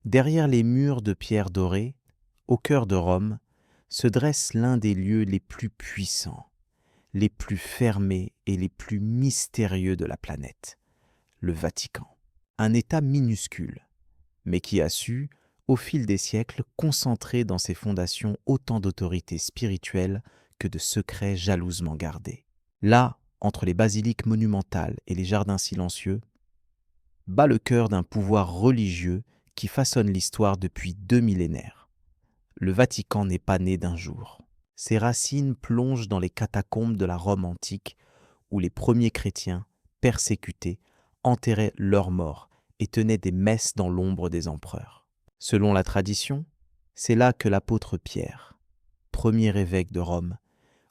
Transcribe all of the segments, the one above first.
Derrière les murs de pierre dorée, au cœur de Rome, se dresse l'un des lieux les plus puissants, les plus fermés et les plus mystérieux de la planète, le Vatican. Un État minuscule, mais qui a su, au fil des siècles, concentrer dans ses fondations autant d'autorités spirituelles que de secrets jalousement gardés. Là, entre les basiliques monumentales et les jardins silencieux, bat le cœur d'un pouvoir religieux qui façonne l'histoire depuis 2 millénaires. Le Vatican n'est pas né d'un jour. Ses racines plongent dans les catacombes de la Rome antique, où les premiers chrétiens, persécutés, enterraient leurs morts et tenaient des messes dans l'ombre des empereurs. Selon la tradition, c'est là que l'apôtre Pierre, premier évêque de Rome,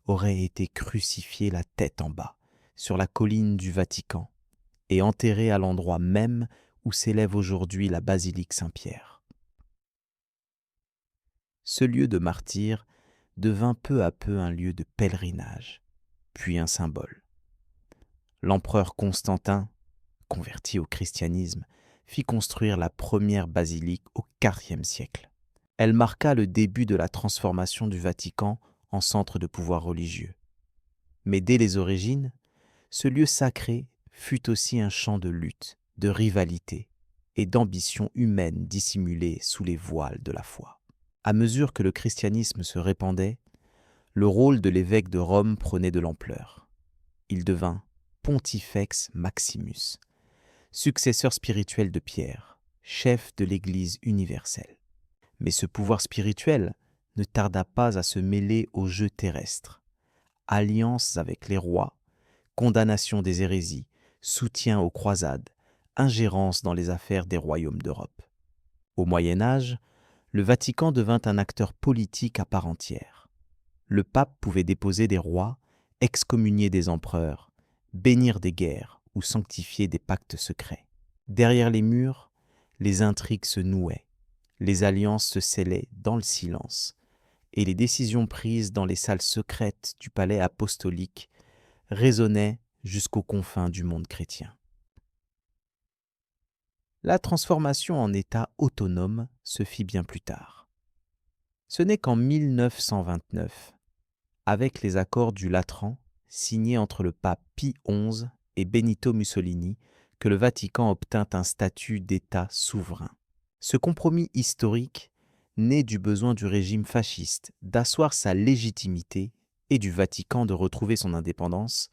aurait été crucifié la tête en bas, sur la colline du Vatican, et enterré à l'endroit même où s'élève aujourd'hui la basilique Saint-Pierre. Ce lieu de martyre devint peu à peu un lieu de pèlerinage, puis un symbole. L'empereur Constantin, converti au christianisme, fit construire la première basilique au IVe siècle. Elle marqua le début de la transformation du Vatican en centre de pouvoir religieux. Mais dès les origines, ce lieu sacré fut aussi un champ de lutte, de rivalité et d'ambition humaine dissimulée sous les voiles de la foi. À mesure que le christianisme se répandait, le rôle de l'évêque de Rome prenait de l'ampleur. Il devint Pontifex Maximus, successeur spirituel de Pierre, chef de l'Église universelle. Mais ce pouvoir spirituel ne tarda pas à se mêler aux jeux terrestres. Alliances avec les rois, condamnation des hérésies, soutien aux croisades, ingérence dans les affaires des royaumes d'Europe. Au Moyen Âge, le Vatican devint un acteur politique à part entière. Le pape pouvait déposer des rois, excommunier des empereurs, bénir des guerres ou sanctifier des pactes secrets. Derrière les murs, les intrigues se nouaient, les alliances se scellaient dans le silence, et les décisions prises dans les salles secrètes du palais apostolique résonnaient jusqu'aux confins du monde chrétien. La transformation en État autonome se fit bien plus tard. Ce n'est qu'en 1929, avec les accords du Latran, signés entre le pape Pie XI et Benito Mussolini, que le Vatican obtint un statut d'État souverain. Ce compromis historique, né du besoin du régime fasciste d'asseoir sa légitimité et du Vatican de retrouver son indépendance,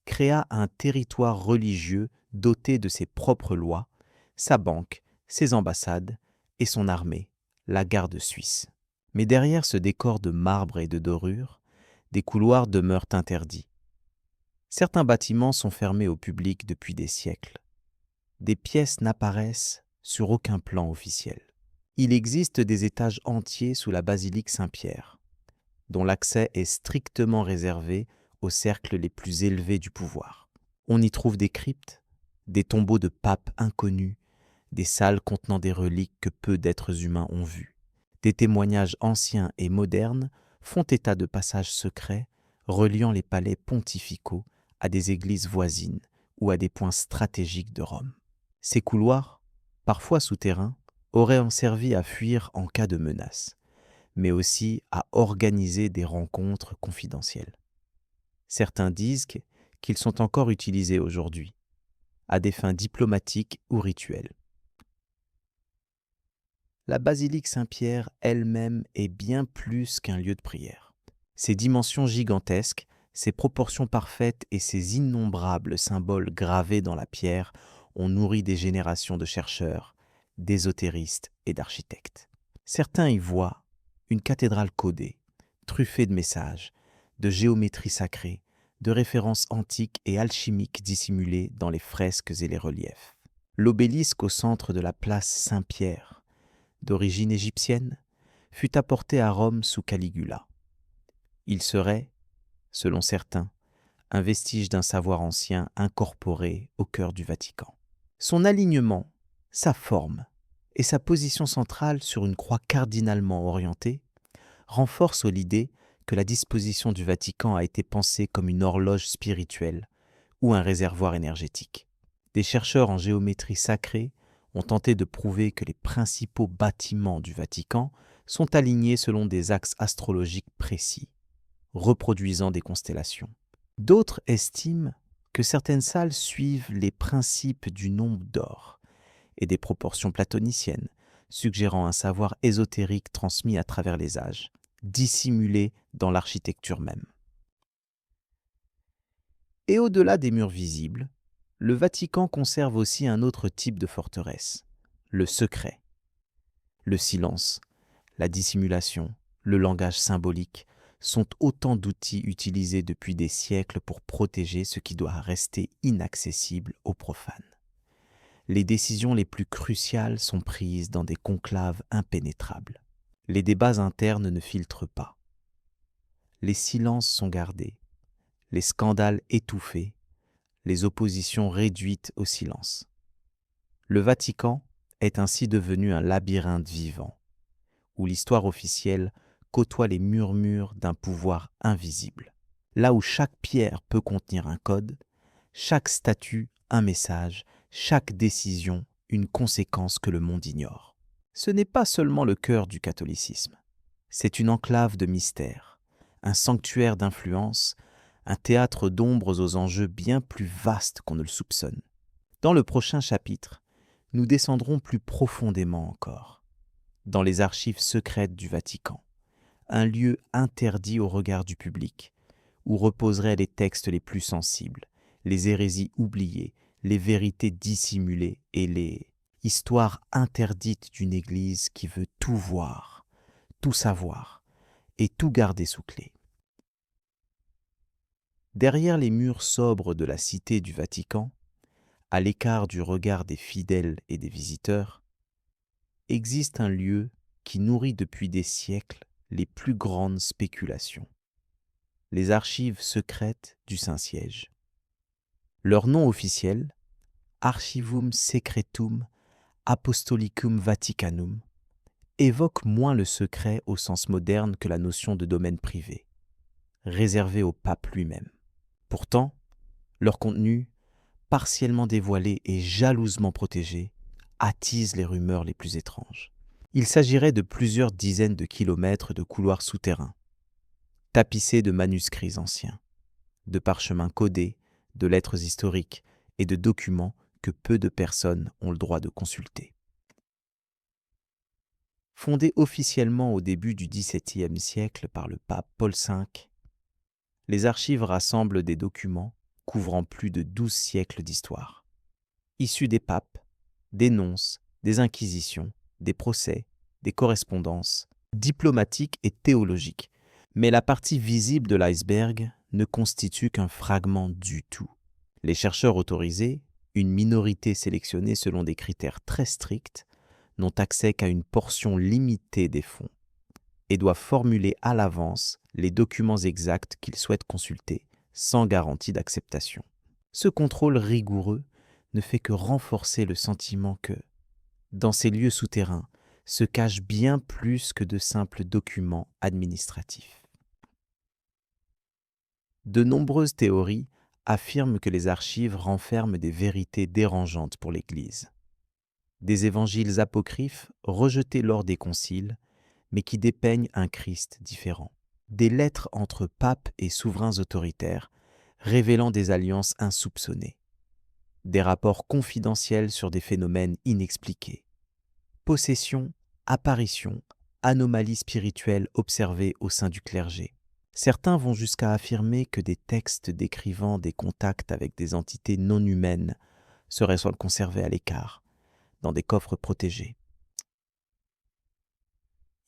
créa un territoire religieux doté de ses propres lois, sa banque, ses ambassades et son armée, la garde suisse. Mais derrière ce décor de marbre et de dorure, des couloirs demeurent interdits. Certains bâtiments sont fermés au public depuis des siècles. Des pièces n'apparaissent sur aucun plan officiel. Il existe des étages entiers sous la basilique Saint-Pierre, dont l'accès est strictement réservé aux cercles les plus élevés du pouvoir. On y trouve des cryptes, des tombeaux de papes inconnus, des salles contenant des reliques que peu d'êtres humains ont vues. Des témoignages anciens et modernes font état de passages secrets reliant les palais pontificaux à des églises voisines ou à des points stratégiques de Rome. Ces couloirs, parfois souterrains, auraient servi à fuir en cas de menace, mais aussi à organiser des rencontres confidentielles. Certains disent qu'ils sont encore utilisés aujourd'hui, à des fins diplomatiques ou rituelles. La basilique Saint-Pierre elle-même est bien plus qu'un lieu de prière. Ses dimensions gigantesques, ses proportions parfaites et ses innombrables symboles gravés dans la pierre ont nourri des générations de chercheurs, d'ésotéristes et d'architectes. Certains y voient une cathédrale codée, truffée de messages, de géométrie sacrée, de références antiques et alchimiques dissimulées dans les fresques et les reliefs. L'obélisque au centre de la place Saint-Pierre, d'origine égyptienne, fut apporté à Rome sous Caligula. Il serait, selon certains, un vestige d'un savoir ancien incorporé au cœur du Vatican. Son alignement, sa forme et sa position centrale sur une croix cardinalement orientée renforcent l'idée que la disposition du Vatican a été pensée comme une horloge spirituelle ou un réservoir énergétique. Des chercheurs en géométrie sacrée ont tenté de prouver que les principaux bâtiments du Vatican sont alignés selon des axes astrologiques précis, reproduisant des constellations. D'autres estiment que certaines salles suivent les principes du nombre d'or et des proportions platoniciennes, suggérant un savoir ésotérique transmis à travers les âges, dissimulé dans l'architecture même. Et au-delà des murs visibles, le Vatican conserve aussi un autre type de forteresse, le secret. Le silence, la dissimulation, le langage symbolique sont autant d'outils utilisés depuis des siècles pour protéger ce qui doit rester inaccessible aux profanes. Les décisions les plus cruciales sont prises dans des conclaves impénétrables. Les débats internes ne filtrent pas. Les silences sont gardés, les scandales étouffés, les oppositions réduites au silence. Le Vatican est ainsi devenu un labyrinthe vivant, où l'histoire officielle côtoie les murmures d'un pouvoir invisible. Là où chaque pierre peut contenir un code, chaque statue un message, chaque décision une conséquence que le monde ignore. Ce n'est pas seulement le cœur du catholicisme, c'est une enclave de mystère, un sanctuaire d'influence, un théâtre d'ombres aux enjeux bien plus vastes qu'on ne le soupçonne. Dans le prochain chapitre, nous descendrons plus profondément encore, dans les archives secrètes du Vatican, un lieu interdit au regard du public, où reposeraient les textes les plus sensibles, les hérésies oubliées, les vérités dissimulées et les histoires interdites d'une Église qui veut tout voir, tout savoir et tout garder sous clé. Derrière les murs sobres de la cité du Vatican, à l'écart du regard des fidèles et des visiteurs, existe un lieu qui nourrit depuis des siècles les plus grandes spéculations, les archives secrètes du Saint-Siège. Leur nom officiel, Archivum Secretum Apostolicum Vaticanum, évoque moins le secret au sens moderne que la notion de domaine privé, réservé au pape lui-même. Pourtant, leur contenu, partiellement dévoilé et jalousement protégé, attise les rumeurs les plus étranges. Il s'agirait de plusieurs dizaines de kilomètres de couloirs souterrains, tapissés de manuscrits anciens, de parchemins codés, de lettres historiques et de documents que peu de personnes ont le droit de consulter. Fondés officiellement au début du XVIIe siècle par le pape Paul V, les archives rassemblent des documents couvrant plus de 12 siècles d'histoire, issus des papes, des nonces, des inquisitions, des procès, des correspondances, diplomatiques et théologiques. Mais la partie visible de l'iceberg ne constitue qu'un fragment du tout. Les chercheurs autorisés, une minorité sélectionnée selon des critères très stricts, n'ont accès qu'à une portion limitée des fonds et doivent formuler à l'avance les documents exacts qu'ils souhaitent consulter sans garantie d'acceptation. Ce contrôle rigoureux ne fait que renforcer le sentiment que, dans ces lieux souterrains, se cachent bien plus que de simples documents administratifs. De nombreuses théories affirment que les archives renferment des vérités dérangeantes pour l'Église. Des évangiles apocryphes rejetés lors des conciles, mais qui dépeignent un Christ différent. Des lettres entre papes et souverains autoritaires, révélant des alliances insoupçonnées. Des rapports confidentiels sur des phénomènes inexpliqués. Possession, apparition, anomalies spirituelles observées au sein du clergé. Certains vont jusqu'à affirmer que des textes décrivant des contacts avec des entités non humaines seraient conservés à l'écart, dans des coffres protégés.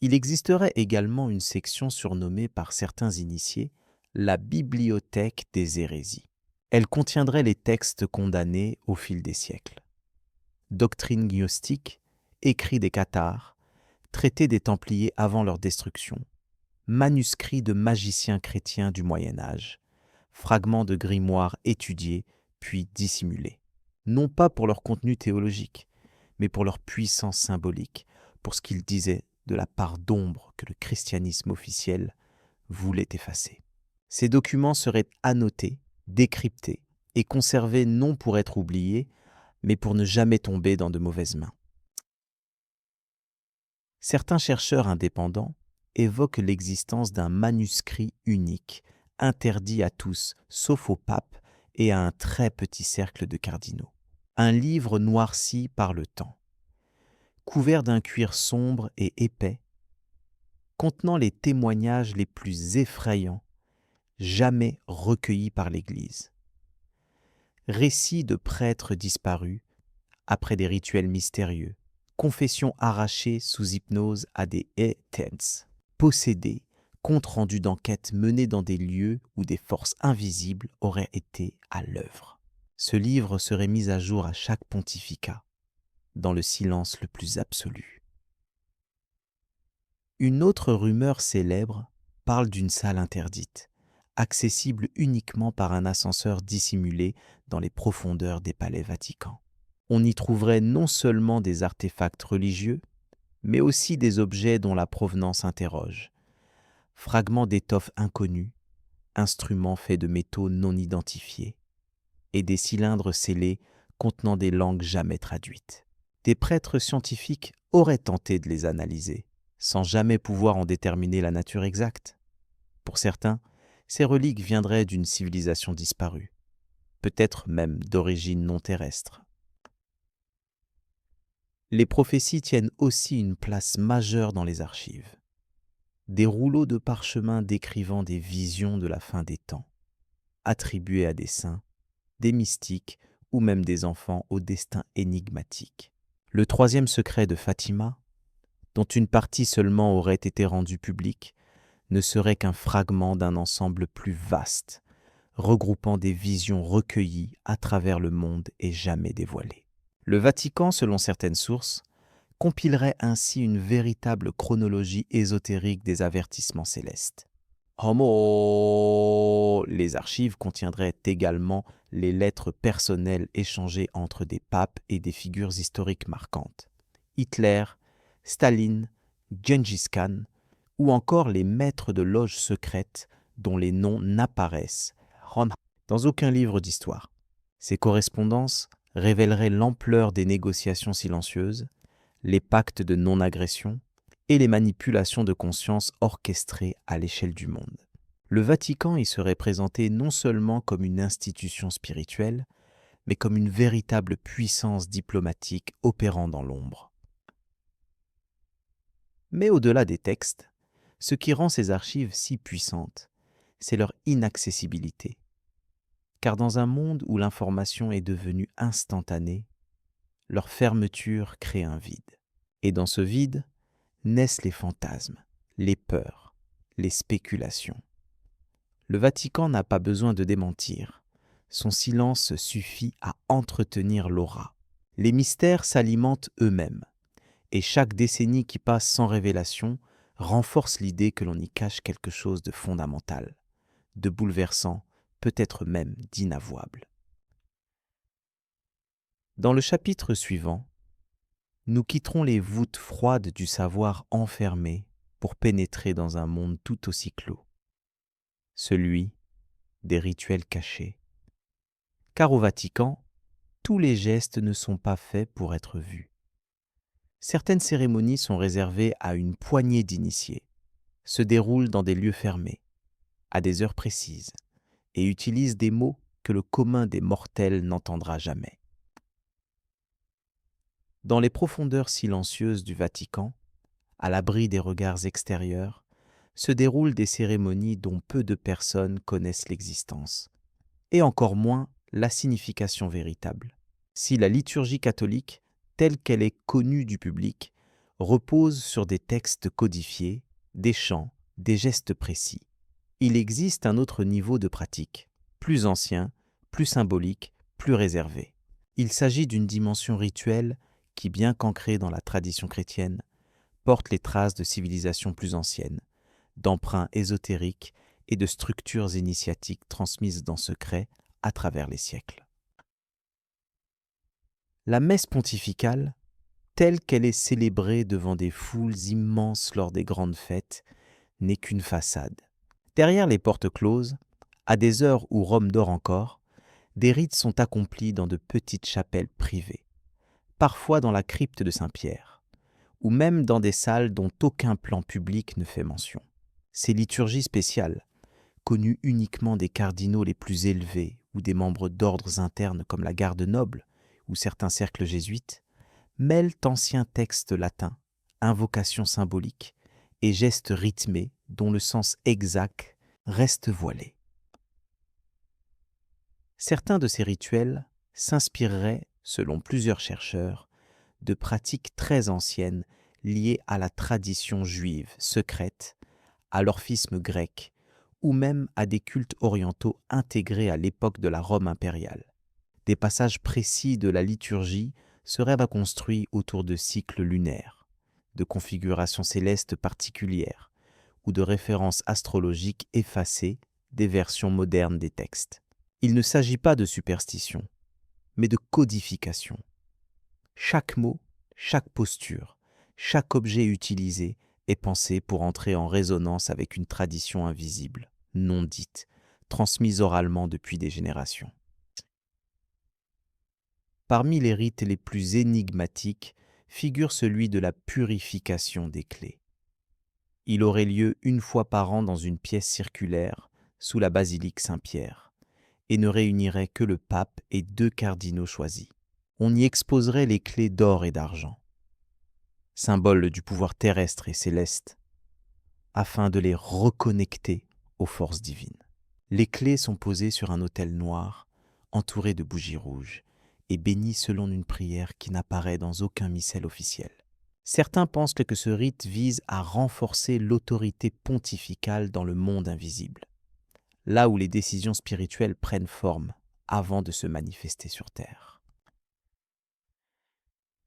Il existerait également une section surnommée par certains initiés la bibliothèque des hérésies. Elle contiendrait les textes condamnés au fil des siècles. Doctrines gnostiques, écrits des cathares, traités des Templiers avant leur destruction, manuscrits de magiciens chrétiens du Moyen-Âge, fragments de grimoires étudiés puis dissimulés. Non pas pour leur contenu théologique, mais pour leur puissance symbolique, pour ce qu'ils disaient de la part d'ombre que le christianisme officiel voulait effacer. Ces documents seraient annotés, décryptés et conservés non pour être oubliés, mais pour ne jamais tomber dans de mauvaises mains. Certains chercheurs indépendants évoquent l'existence d'un manuscrit unique, interdit à tous, sauf au pape et à un très petit cercle de cardinaux. Un livre noirci par le temps, couvert d'un cuir sombre et épais, contenant les témoignages les plus effrayants jamais recueillis par l'Église. Récits de prêtres disparus après des rituels mystérieux, confessions arrachées sous hypnose à des Etens, possédés, comptes rendus d'enquête menés dans des lieux où des forces invisibles auraient été à l'œuvre. Ce livre serait mis à jour à chaque pontificat, dans le silence le plus absolu. Une autre rumeur célèbre parle d'une salle interdite, accessible uniquement par un ascenseur dissimulé dans les profondeurs des palais Vaticans. On y trouverait non seulement des artefacts religieux, mais aussi des objets dont la provenance interroge. Fragments d'étoffes inconnues, instruments faits de métaux non identifiés, et des cylindres scellés contenant des langues jamais traduites. Des prêtres scientifiques auraient tenté de les analyser, sans jamais pouvoir en déterminer la nature exacte. Pour certains, ces reliques viendraient d'une civilisation disparue, peut-être même d'origine non terrestre. Les prophéties tiennent aussi une place majeure dans les archives. Des rouleaux de parchemin décrivant des visions de la fin des temps, attribués à des saints, des mystiques ou même des enfants au destin énigmatique. Le troisième secret de Fatima, dont une partie seulement aurait été rendue publique, ne serait qu'un fragment d'un ensemble plus vaste, regroupant des visions recueillies à travers le monde et jamais dévoilées. Le Vatican, selon certaines sources, compilerait ainsi une véritable chronologie ésotérique des avertissements célestes. Homo! Les archives contiendraient également les lettres personnelles échangées entre des papes et des figures historiques marquantes. Hitler, Staline, Gengis Khan, ou encore les maîtres de loges secrètes dont les noms n'apparaissent dans aucun livre d'histoire. Ces correspondances révéleraient l'ampleur des négociations silencieuses, les pactes de non-agression et les manipulations de conscience orchestrées à l'échelle du monde. Le Vatican y serait présenté non seulement comme une institution spirituelle, mais comme une véritable puissance diplomatique opérant dans l'ombre. Mais au-delà des textes, ce qui rend ces archives si puissantes, c'est leur inaccessibilité. Car dans un monde où l'information est devenue instantanée, leur fermeture crée un vide. Et dans ce vide, naissent les fantasmes, les peurs, les spéculations. Le Vatican n'a pas besoin de démentir. Son silence suffit à entretenir l'aura. Les mystères s'alimentent eux-mêmes, et chaque décennie qui passe sans révélation renforce l'idée que l'on y cache quelque chose de fondamental, de bouleversant, peut-être même d'inavouable. Dans le chapitre suivant, nous quitterons les voûtes froides du savoir enfermé pour pénétrer dans un monde tout aussi clos, celui des rituels cachés. Car au Vatican, tous les gestes ne sont pas faits pour être vus. Certaines cérémonies sont réservées à une poignée d'initiés, se déroulent dans des lieux fermés, à des heures précises, et utilisent des mots que le commun des mortels n'entendra jamais. Dans les profondeurs silencieuses du Vatican, à l'abri des regards extérieurs, se déroulent des cérémonies dont peu de personnes connaissent l'existence, et encore moins la signification véritable. Si la liturgie catholique, telle qu'elle est connue du public, repose sur des textes codifiés, des chants, des gestes précis, il existe un autre niveau de pratique, plus ancien, plus symbolique, plus réservé. Il s'agit d'une dimension rituelle qui, bien qu'ancrée dans la tradition chrétienne, porte les traces de civilisations plus anciennes, d'emprunts ésotériques et de structures initiatiques transmises dans secret à travers les siècles. La messe pontificale, telle qu'elle est célébrée devant des foules immenses lors des grandes fêtes, n'est qu'une façade. Derrière les portes closes, à des heures où Rome dort encore, Des rites sont accomplis dans de petites chapelles privées, parfois dans la crypte de Saint-Pierre, ou même dans des salles dont aucun plan public ne fait mention. Ces liturgies spéciales, connues uniquement des cardinaux les plus élevés ou des membres d'ordres internes comme la garde noble ou certains cercles jésuites, mêlent anciens textes latins, invocations symboliques et gestes rythmés dont le sens exact reste voilé. Certains de ces rituels s'inspireraient, selon plusieurs chercheurs, de pratiques très anciennes liées à la tradition juive secrète, à l'orphisme grec ou même à des cultes orientaux intégrés à l'époque de la Rome impériale. Des passages précis de la liturgie seraient reconstruits autour de cycles lunaires, de configurations célestes particulières ou de références astrologiques effacées des versions modernes des textes. Il ne s'agit pas de superstition, mais de codification. Chaque mot, chaque posture, chaque objet utilisé est pensé pour entrer en résonance avec une tradition invisible, non dite, transmise oralement depuis des générations. Parmi les rites les plus énigmatiques figure celui de la purification des clés. Il aurait lieu une fois par an dans une pièce circulaire sous la basilique Saint-Pierre et ne réunirait que le pape et 2 cardinaux choisis. On y exposerait les clés d'or et d'argent, symbole du pouvoir terrestre et céleste, afin de les reconnecter aux forces divines. Les clés sont posées sur un autel noir, entouré de bougies rouges, et bénies selon une prière qui n'apparaît dans aucun missel officiel. Certains pensent que ce rite vise à renforcer l'autorité pontificale dans le monde invisible, là où les décisions spirituelles prennent forme avant de se manifester sur terre.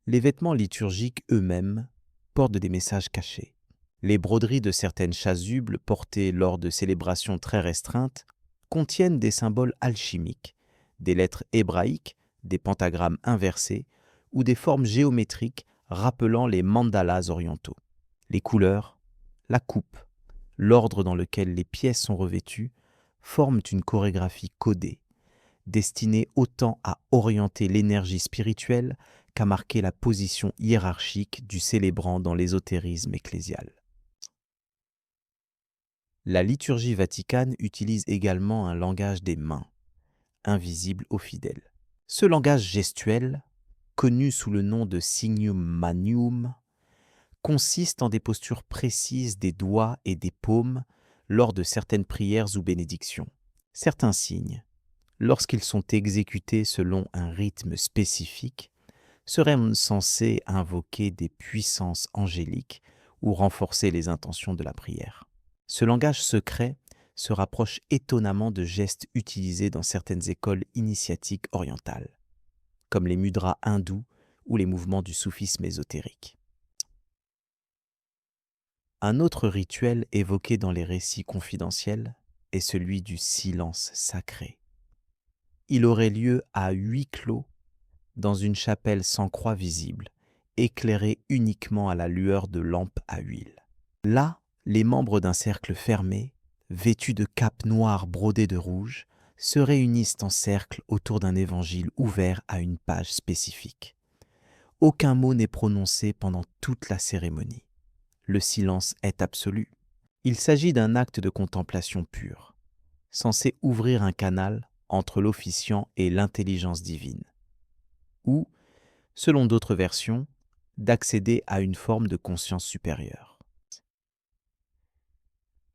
Les vêtements liturgiques eux-mêmes portent des messages cachés. Les broderies de certaines chasubles portées lors de célébrations très restreintes contiennent des symboles alchimiques, des lettres hébraïques, des pentagrammes inversés ou des formes géométriques rappelant les mandalas orientaux. Les couleurs, la coupe, l'ordre dans lequel les pièces sont revêtues forment une chorégraphie codée, destinée autant à orienter l'énergie spirituelle qu'à marquer la position hiérarchique du célébrant dans l'ésotérisme ecclésial. La liturgie vaticane utilise également un langage des mains, invisible aux fidèles. Ce langage gestuel, connu sous le nom de signum manuum, consiste en des postures précises des doigts et des paumes lors de certaines prières ou bénédictions. Certains signes, lorsqu'ils sont exécutés selon un rythme spécifique, seraient censés invoquer des puissances angéliques ou renforcer les intentions de la prière. Ce langage secret se rapproche étonnamment de gestes utilisés dans certaines écoles initiatiques orientales, comme les mudras hindous ou les mouvements du soufisme ésotérique. Un autre rituel évoqué dans les récits confidentiels est celui du silence sacré. Il aurait lieu à huis clos dans une chapelle sans croix visible, éclairée uniquement à la lueur de lampes à huile. Là, les membres d'un cercle fermé, vêtus de capes noires brodées de rouge, se réunissent en cercle autour d'un évangile ouvert à une page spécifique. Aucun mot n'est prononcé pendant toute la cérémonie. Le silence est absolu. Il s'agit d'un acte de contemplation pure, censé ouvrir un canal entre l'officiant et l'intelligence divine, ou, selon d'autres versions, d'accéder à une forme de conscience supérieure.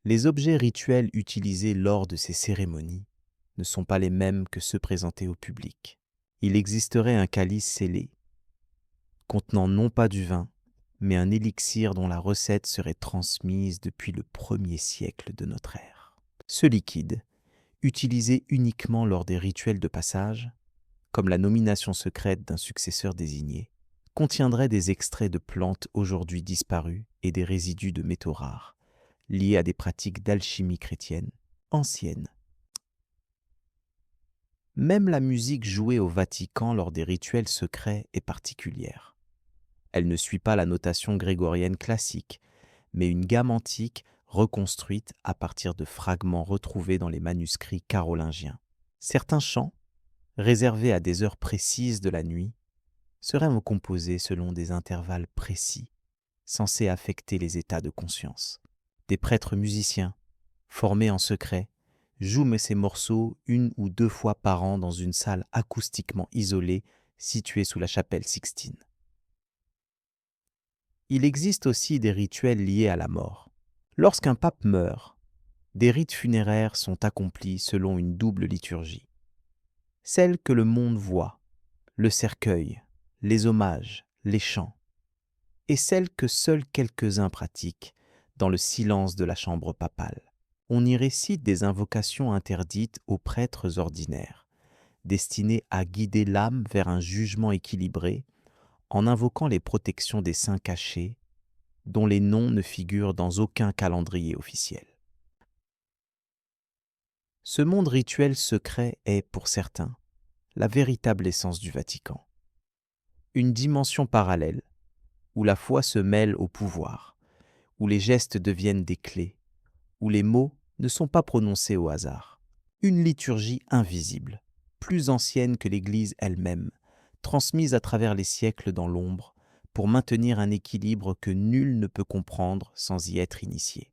Les objets rituels utilisés lors de ces cérémonies ne sont pas les mêmes que ceux présentés au public. Il existerait un calice scellé, contenant non pas du vin, mais un élixir dont la recette serait transmise depuis le 1er siècle de notre ère. Ce liquide, utilisé uniquement lors des rituels de passage, comme la nomination secrète d'un successeur désigné, contiendrait des extraits de plantes aujourd'hui disparues et des résidus de métaux rares, liés à des pratiques d'alchimie chrétienne anciennes. Même la musique jouée au Vatican lors des rituels secrets est particulière. Elle ne suit pas la notation grégorienne classique, mais une gamme antique reconstruite à partir de fragments retrouvés dans les manuscrits carolingiens. Certains chants, réservés à des heures précises de la nuit, seraient composés selon des intervalles précis, censés affecter les états de conscience. Des prêtres musiciens, formés en secret, jouent ces morceaux 1 ou 2 fois par an dans une salle acoustiquement isolée située sous la chapelle Sixtine. Il existe aussi des rituels liés à la mort. Lorsqu'un pape meurt, des rites funéraires sont accomplis selon une double liturgie. Celle que le monde voit, le cercueil, les hommages, les chants, et celle que seuls quelques-uns pratiquent dans le silence de la chambre papale. On y récite des invocations interdites aux prêtres ordinaires, destinées à guider l'âme vers un jugement équilibré en invoquant les protections des saints cachés, dont les noms ne figurent dans aucun calendrier officiel. Ce monde rituel secret est, pour certains, la véritable essence du Vatican. Une dimension parallèle, où la foi se mêle au pouvoir, où les gestes deviennent des clés, où les mots ne sont pas prononcés au hasard. Une liturgie invisible, plus ancienne que l'Église elle-même, transmise à travers les siècles dans l'ombre, pour maintenir un équilibre que nul ne peut comprendre sans y être initié.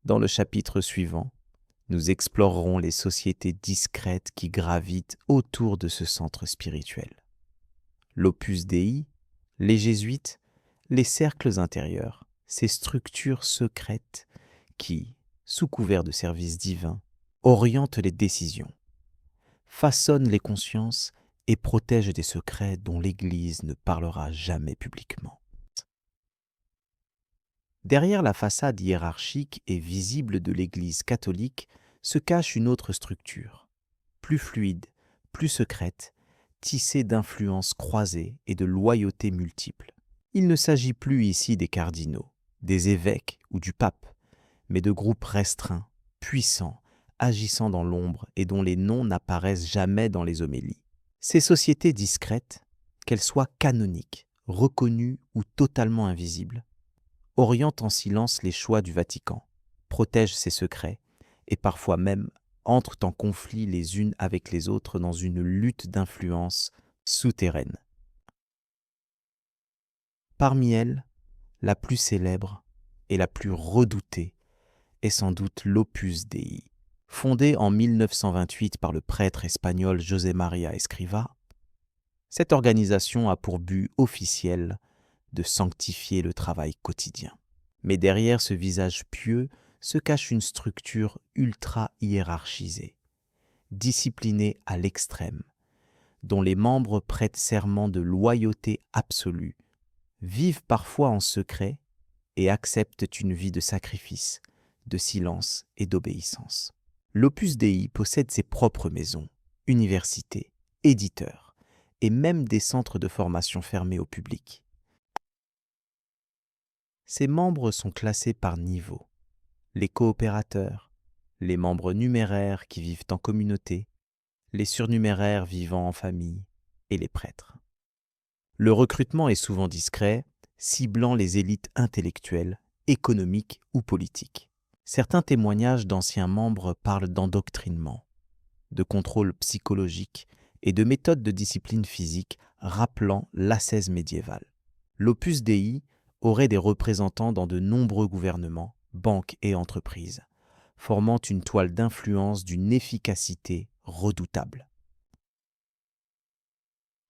Dans le chapitre suivant, nous explorerons les sociétés discrètes qui gravitent autour de ce centre spirituel. L'Opus Dei, les jésuites, les cercles intérieurs, ces structures secrètes qui, sous couvert de services divins, orientent les décisions, façonnent les consciences et protègent des secrets dont l'Église ne parlera jamais publiquement. Derrière la façade hiérarchique et visible de l'Église catholique se cache une autre structure, plus fluide, plus secrète, tissée d'influences croisées et de loyautés multiples. Il ne s'agit plus ici des cardinaux, des évêques ou du pape, mais de groupes restreints, puissants, agissant dans l'ombre et dont les noms n'apparaissent jamais dans les homélies. Ces sociétés discrètes, qu'elles soient canoniques, reconnues ou totalement invisibles, orientent en silence les choix du Vatican, protègent ses secrets et parfois même entrent en conflit les unes avec les autres dans une lutte d'influence souterraine. Parmi elles, la plus célèbre et la plus redoutée est sans doute l'Opus Dei. Fondée en 1928 par le prêtre espagnol José María Escrivá, cette organisation a pour but officiel de sanctifier le travail quotidien. Mais derrière ce visage pieux se cache une structure ultra-hiérarchisée, disciplinée à l'extrême, dont les membres prêtent serment de loyauté absolue, vivent parfois en secret et acceptent une vie de sacrifice, de silence et d'obéissance. L'Opus Dei possède ses propres maisons, universités, éditeurs et même des centres de formation fermés au public. Ses membres sont classés par niveau. Les coopérateurs, les membres numéraires qui vivent en communauté, les surnuméraires vivant en famille et les prêtres. Le recrutement est souvent discret, ciblant les élites intellectuelles, économiques ou politiques. Certains témoignages d'anciens membres parlent d'endoctrinement, de contrôle psychologique et de méthodes de discipline physique rappelant l'ascèse médiévale. L'Opus Dei aurait des représentants dans de nombreux gouvernements, banques et entreprises, formant une toile d'influence d'une efficacité redoutable.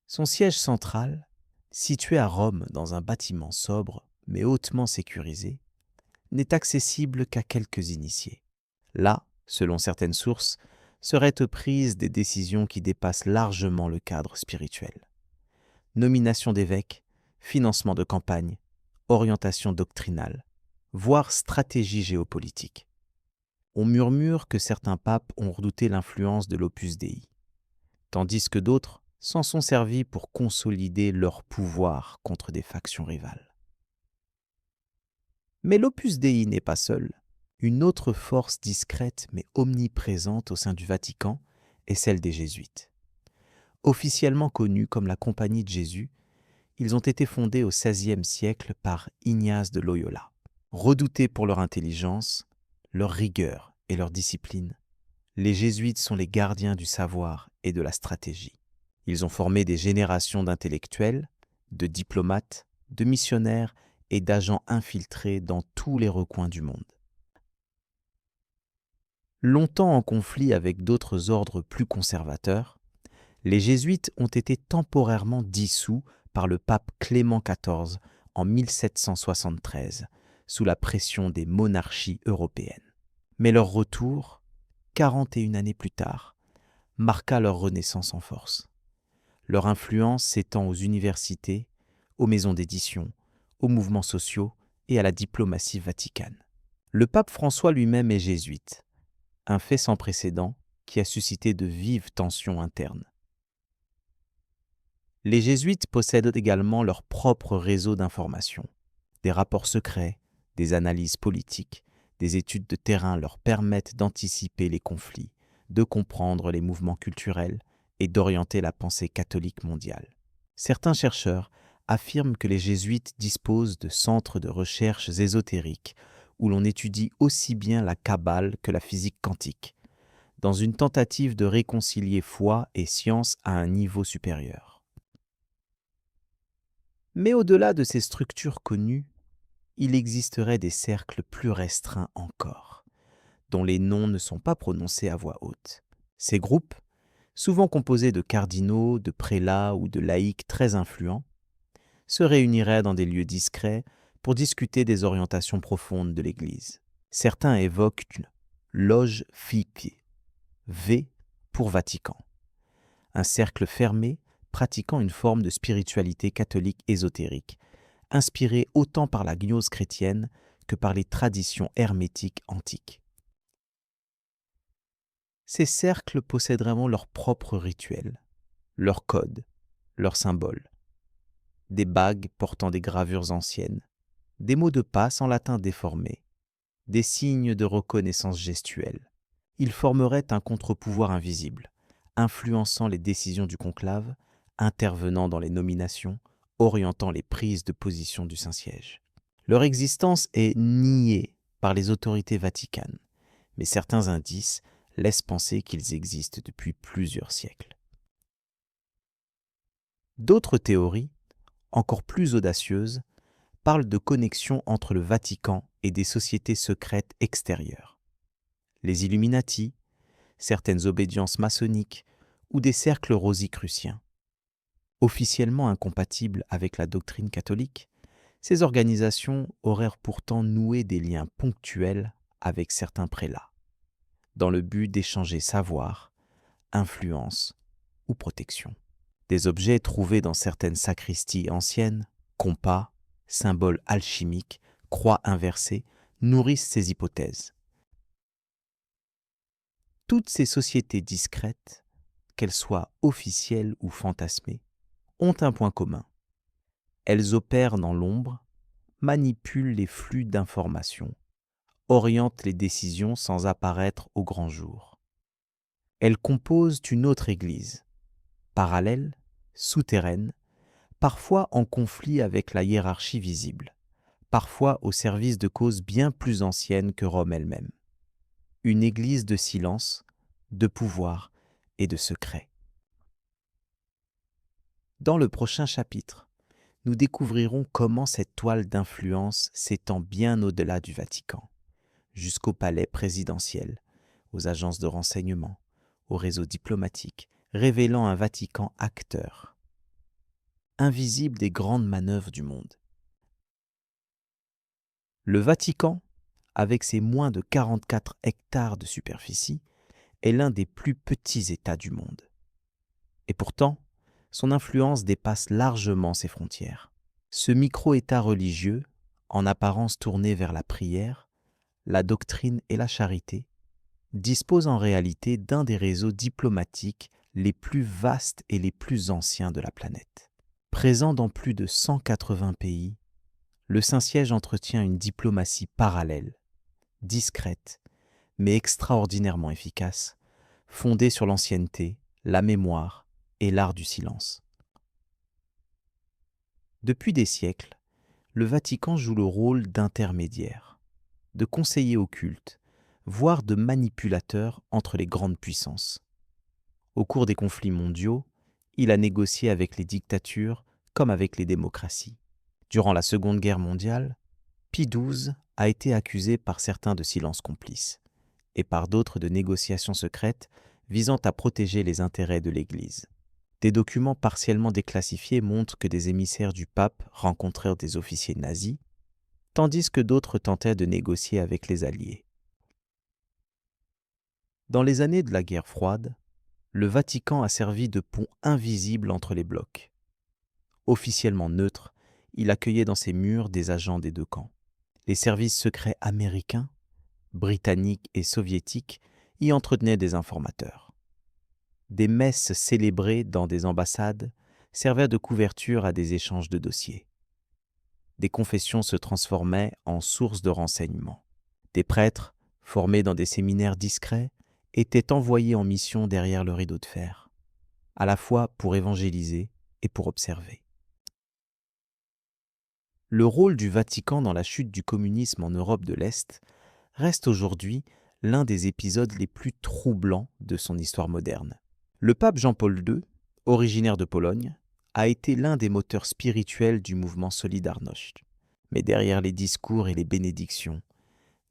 Son siège central, situé à Rome dans un bâtiment sobre mais hautement sécurisé, n'est accessible qu'à quelques initiés. Là, selon certaines sources, seraient prises des décisions qui dépassent largement le cadre spirituel. Nomination d'évêques, financement de campagne, orientation doctrinale, voire stratégie géopolitique. On murmure que certains papes ont redouté l'influence de l'Opus Dei, tandis que d'autres s'en sont servis pour consolider leur pouvoir contre des factions rivales. Mais l'Opus Dei n'est pas seul. Une autre force discrète mais omniprésente au sein du Vatican est celle des Jésuites. Officiellement connus comme la Compagnie de Jésus, ils ont été fondés au XVIe siècle par Ignace de Loyola. Redoutés pour leur intelligence, leur rigueur et leur discipline, Les jésuites sont les gardiens du savoir et de la stratégie. Ils ont formé des générations d'intellectuels, de diplomates, de missionnaires et d'agents infiltrés dans tous les recoins du monde. Longtemps en conflit avec d'autres ordres plus conservateurs, les jésuites ont été temporairement dissous par le pape Clément XIV en 1773, sous la pression des monarchies européennes. Mais leur retour, 41 années plus tard, marqua leur renaissance en force. Leur influence s'étend aux universités, aux maisons d'édition, aux mouvements sociaux et à la diplomatie vaticane. Le pape François lui-même est jésuite, un fait sans précédent qui a suscité de vives tensions internes. Les jésuites possèdent également leur propre réseau d'information. Des rapports secrets, des analyses politiques, des études de terrain leur permettent d'anticiper les conflits, de comprendre les mouvements culturels et d'orienter la pensée catholique mondiale. Certains chercheurs affirment que les jésuites disposent de centres de recherche ésotériques où l'on étudie aussi bien la Kabbale que la physique quantique, dans une tentative de réconcilier foi et science à un niveau supérieur. Mais au-delà de ces structures connues, il existerait des cercles plus restreints encore, dont les noms ne sont pas prononcés à voix haute. Ces groupes, souvent composés de cardinaux, de prélats ou de laïcs très influents, se réuniraient dans des lieux discrets pour discuter des orientations profondes de l'Église. Certains évoquent une loge Fipi, V pour Vatican, un cercle fermé pratiquant une forme de spiritualité catholique ésotérique, inspirée autant par la gnose chrétienne que par les traditions hermétiques antiques. Ces cercles possèdent vraiment leurs propres rituels, leurs codes, leurs symboles. Des bagues portant des gravures anciennes, des mots de passe en latin déformé, des signes de reconnaissance gestuelle. Ils formeraient un contre-pouvoir invisible, influençant les décisions du conclave, intervenant dans les nominations, orientant les prises de position du Saint-Siège. Leur existence est niée par les autorités vaticanes, mais certains indices laissent penser qu'ils existent depuis plusieurs siècles. D'autres théories, encore plus audacieuses, parlent de connexions entre le Vatican et des sociétés secrètes extérieures. Les Illuminati, certaines obédiences maçonniques ou des cercles rosicruciens. Officiellement incompatibles avec la doctrine catholique, ces organisations auraient pourtant noué des liens ponctuels avec certains prélats, dans le but d'échanger savoir, influence ou protection. Des objets trouvés dans certaines sacristies anciennes, compas, symboles alchimiques, croix inversées, nourrissent ces hypothèses. Toutes ces sociétés discrètes, qu'elles soient officielles ou fantasmées, ont un point commun. Elles opèrent dans l'ombre, manipulent les flux d'informations, orientent les décisions sans apparaître au grand jour. Elles composent une autre Église, parallèle, souterraine, parfois en conflit avec la hiérarchie visible, parfois au service de causes bien plus anciennes que Rome elle-même. Une Église de silence, de pouvoir et de secret. Dans le prochain chapitre, nous découvrirons comment cette toile d'influence s'étend bien au-delà du Vatican, jusqu'au palais présidentiel, aux agences de renseignement, aux réseaux diplomatiques, révélant un Vatican acteur, invisible des grandes manœuvres du monde. Le Vatican, avec ses moins de 44 hectares de superficie, est l'un des plus petits États du monde. Et pourtant, son influence dépasse largement ses frontières. Ce micro-État religieux, en apparence tourné vers la prière, la doctrine et la charité, dispose en réalité d'un des réseaux diplomatiques les plus vastes et les plus anciens de la planète. Présent dans plus de 180 pays, le Saint-Siège entretient une diplomatie parallèle, discrète, mais extraordinairement efficace, fondée sur l'ancienneté, la mémoire et l'art du silence. Depuis des siècles, le Vatican joue le rôle d'intermédiaire, de conseiller occulte, voire de manipulateurs entre les grandes puissances. Au cours des conflits mondiaux, il a négocié avec les dictatures comme avec les démocraties. Durant la Seconde Guerre mondiale, Pie XII a été accusé par certains de silence complice et par d'autres de négociations secrètes visant à protéger les intérêts de l'Église. Des documents partiellement déclassifiés montrent que des émissaires du pape rencontrèrent des officiers nazis, tandis que d'autres tentaient de négocier avec les Alliés. Dans les années de la guerre froide, le Vatican a servi de pont invisible entre les blocs. Officiellement neutre, il accueillait dans ses murs des agents des deux camps. Les services secrets américains, britanniques et soviétiques y entretenaient des informateurs. Des messes célébrées dans des ambassades servaient de couverture à des échanges de dossiers. Des confessions se transformaient en sources de renseignements. Des prêtres, formés dans des séminaires discrets, étaient envoyés en mission derrière le rideau de fer, à la fois pour évangéliser et pour observer. Le rôle du Vatican dans la chute du communisme en Europe de l'Est reste aujourd'hui l'un des épisodes les plus troublants de son histoire moderne. Le pape Jean-Paul II, originaire de Pologne, a été l'un des moteurs spirituels du mouvement Solidarność. Mais derrière les discours et les bénédictions,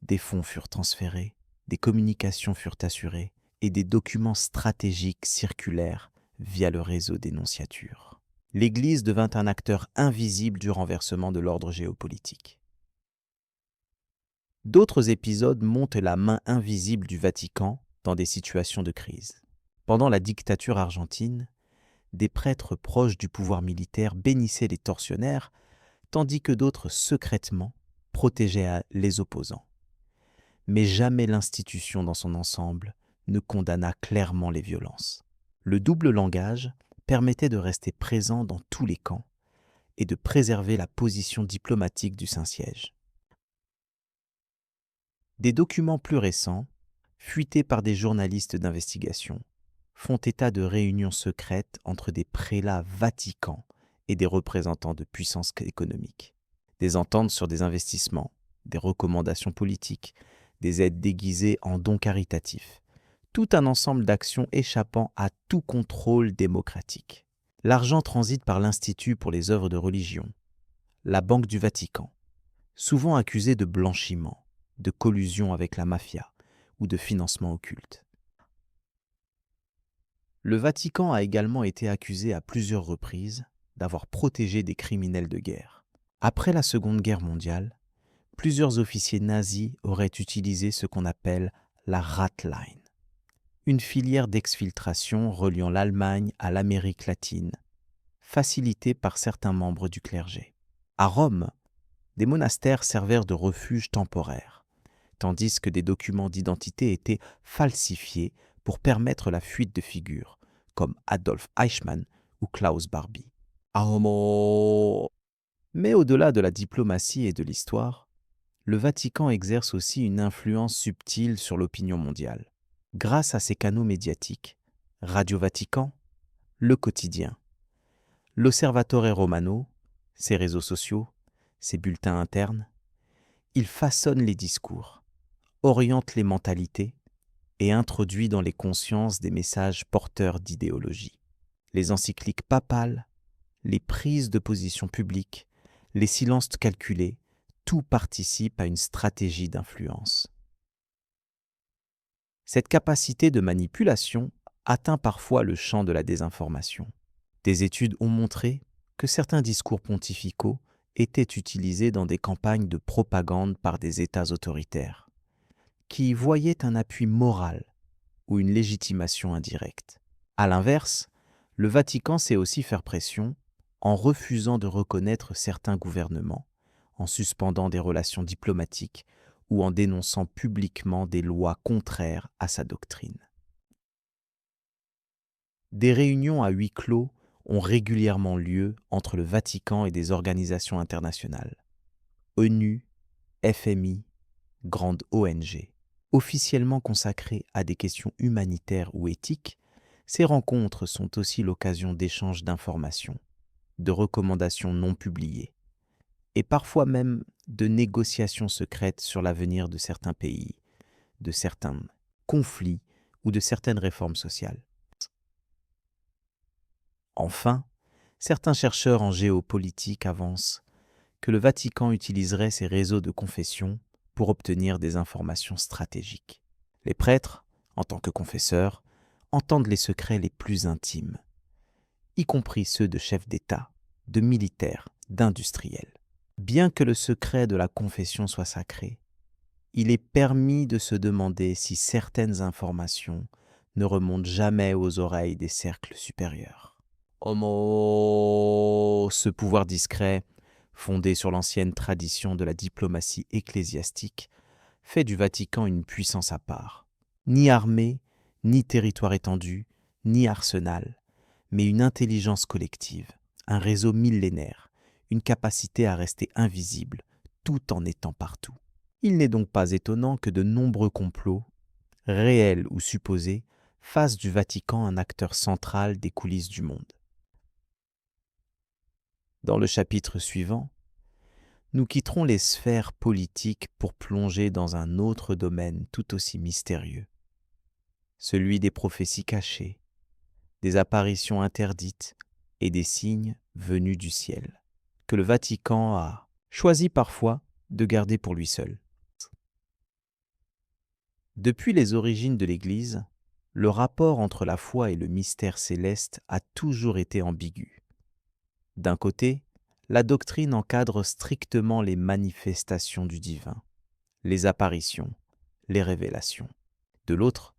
des fonds furent transférés, des communications furent assurées et des documents stratégiques circulèrent via le réseau des nonciatures. L'Église devint un acteur invisible du renversement de l'ordre géopolitique. D'autres épisodes montrent la main invisible du Vatican dans des situations de crise. Pendant la dictature argentine, des prêtres proches du pouvoir militaire bénissaient les tortionnaires, tandis que d'autres secrètement protégeaient les opposants. Mais jamais l'institution dans son ensemble ne condamna clairement les violences. Le double langage permettait de rester présent dans tous les camps et de préserver la position diplomatique du Saint-Siège. Des documents plus récents, fuités par des journalistes d'investigation, font état de réunions secrètes entre des prélats vaticans et des représentants de puissances économiques. Des ententes sur des investissements, des recommandations politiques, des aides déguisées en dons caritatifs. Tout un ensemble d'actions échappant à tout contrôle démocratique. L'argent transite par l'Institut pour les œuvres de religion, la Banque du Vatican, souvent accusée de blanchiment, de collusion avec la mafia ou de financement occulte. Le Vatican a également été accusé à plusieurs reprises d'avoir protégé des criminels de guerre. Après la Seconde Guerre mondiale, plusieurs officiers nazis auraient utilisé ce qu'on appelle la Ratline, une filière d'exfiltration reliant l'Allemagne à l'Amérique latine, facilitée par certains membres du clergé. À Rome, des monastères servèrent de refuge temporaire, tandis que des documents d'identité étaient falsifiés pour permettre la fuite de figures, comme Adolf Eichmann ou Klaus Barbie. Mais au-delà de la diplomatie et de l'histoire, le Vatican exerce aussi une influence subtile sur l'opinion mondiale. Grâce à ses canaux médiatiques, Radio Vatican, Le Quotidien, l'Osservatore Romano, ses réseaux sociaux, ses bulletins internes, il façonne les discours, oriente les mentalités et introduit dans les consciences des messages porteurs d'idéologie. Les encycliques papales, les prises de position publiques, les silences calculés, tout participe à une stratégie d'influence. Cette capacité de manipulation atteint parfois le champ de la désinformation. Des études ont montré que certains discours pontificaux étaient utilisés dans des campagnes de propagande par des États autoritaires, qui y voyaient un appui moral ou une légitimation indirecte. À l'inverse, le Vatican sait aussi faire pression en refusant de reconnaître certains gouvernements, en suspendant des relations diplomatiques ou en dénonçant publiquement des lois contraires à sa doctrine. Des réunions à huis clos ont régulièrement lieu entre le Vatican et des organisations internationales. ONU, FMI, grandes ONG. Officiellement consacrées à des questions humanitaires ou éthiques, ces rencontres sont aussi l'occasion d'échanges d'informations, de recommandations non publiées, et parfois même de négociations secrètes sur l'avenir de certains pays, de certains conflits ou de certaines réformes sociales. Enfin, certains chercheurs en géopolitique avancent que le Vatican utiliserait ses réseaux de confession pour obtenir des informations stratégiques. Les prêtres, en tant que confesseurs, entendent les secrets les plus intimes, y compris ceux de chefs d'État, de militaires, d'industriels. Bien que le secret de la confession soit sacré, il est permis de se demander si certaines informations ne remontent jamais aux oreilles des cercles supérieurs. Homo, ce pouvoir discret, fondé sur l'ancienne tradition de la diplomatie ecclésiastique, fait du Vatican une puissance à part. Ni armée, ni territoire étendu, ni arsenal, mais une intelligence collective, un réseau millénaire, une capacité à rester invisible tout en étant partout. Il n'est donc pas étonnant que de nombreux complots, réels ou supposés, fassent du Vatican un acteur central des coulisses du monde. Dans le chapitre suivant, nous quitterons les sphères politiques pour plonger dans un autre domaine tout aussi mystérieux, celui des prophéties cachées, des apparitions interdites et des signes venus du ciel, que le Vatican a choisi parfois de garder pour lui seul. Depuis les origines de l'Église, le rapport entre la foi et le mystère céleste a toujours été ambigu. D'un côté, la doctrine encadre strictement les manifestations du divin, les apparitions, les révélations. De l'autre,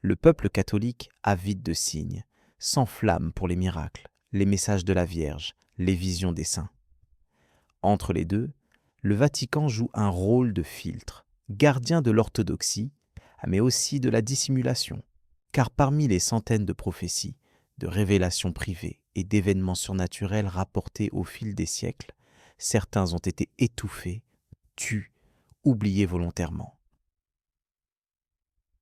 le peuple catholique, avide de signes, s'enflamme pour les miracles, les messages de la Vierge, les visions des saints. Entre les deux, le Vatican joue un rôle de filtre, gardien de l'orthodoxie, mais aussi de la dissimulation, car parmi les centaines de prophéties, de révélations privées et d'événements surnaturels rapportés au fil des siècles, certains ont été étouffés, tués, oubliés volontairement.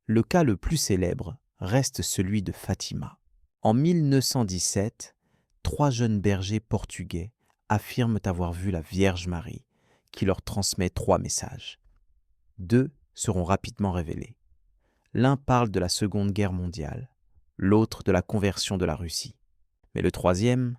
Le cas le plus célèbre reste celui de Fatima. En 1917, 3 jeunes bergers portugais affirment avoir vu la Vierge Marie, qui leur transmet 3 messages. 2 seront rapidement révélés. L'un parle de la Seconde Guerre mondiale, l'autre de la conversion de la Russie. Mais le troisième,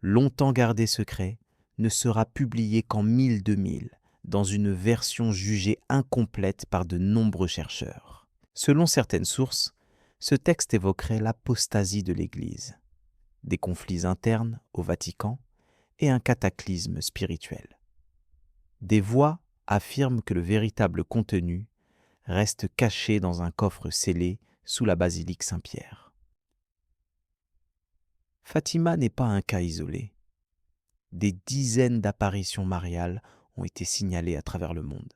longtemps gardé secret, ne sera publié qu'en 1000-2000, dans une version jugée incomplète par de nombreux chercheurs. Selon certaines sources, ce texte évoquerait l'apostasie de l'Église, des conflits internes au Vatican et un cataclysme spirituel. Des voix affirment que le véritable contenu reste caché dans un coffre scellé sous la basilique Saint-Pierre. Fatima n'est pas un cas isolé. Des dizaines d'apparitions mariales ont été signalées à travers le monde.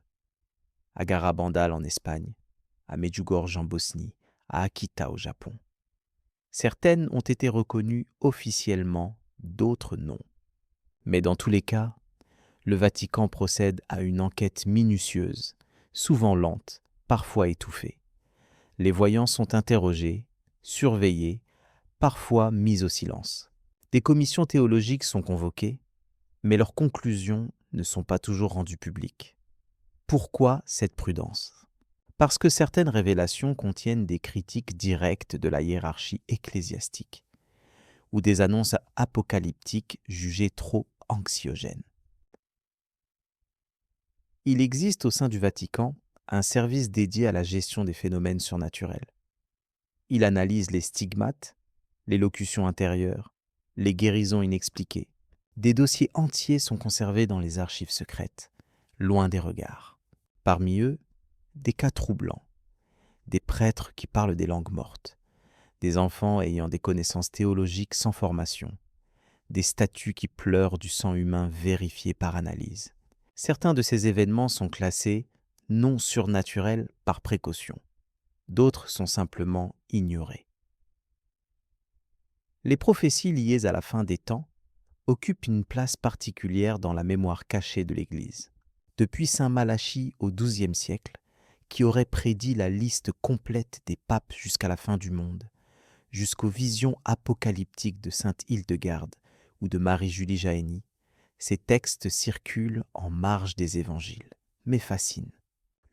À Garabandal en Espagne, à Medjugorje en Bosnie, à Akita au Japon. Certaines ont été reconnues officiellement, d'autres non. Mais dans tous les cas, le Vatican procède à une enquête minutieuse, souvent lente, parfois étouffée. Les voyants sont interrogés, surveillés, parfois mis au silence. Des commissions théologiques sont convoquées, mais leurs conclusions ne sont pas toujours rendues publiques. Pourquoi cette prudence ? Parce que certaines révélations contiennent des critiques directes de la hiérarchie ecclésiastique ou des annonces apocalyptiques jugées trop anxiogènes. Il existe au sein du Vatican un service dédié à la gestion des phénomènes surnaturels. Il analyse les stigmates, les locutions intérieures, les guérisons inexpliquées. Des dossiers entiers sont conservés dans les archives secrètes, loin des regards. Parmi eux, des cas troublants, des prêtres qui parlent des langues mortes, des enfants ayant des connaissances théologiques sans formation, des statues qui pleurent du sang humain vérifié par analyse. Certains de ces événements sont classés non surnaturels par précaution. D'autres sont simplement ignorés. Les prophéties liées à la fin des temps occupent une place particulière dans la mémoire cachée de l'Église. Depuis saint Malachie au XIIe siècle, qui aurait prédit la liste complète des papes jusqu'à la fin du monde, jusqu'aux visions apocalyptiques de sainte Hildegarde ou de Marie-Julie Jahenny, ces textes circulent en marge des évangiles, mais fascinent.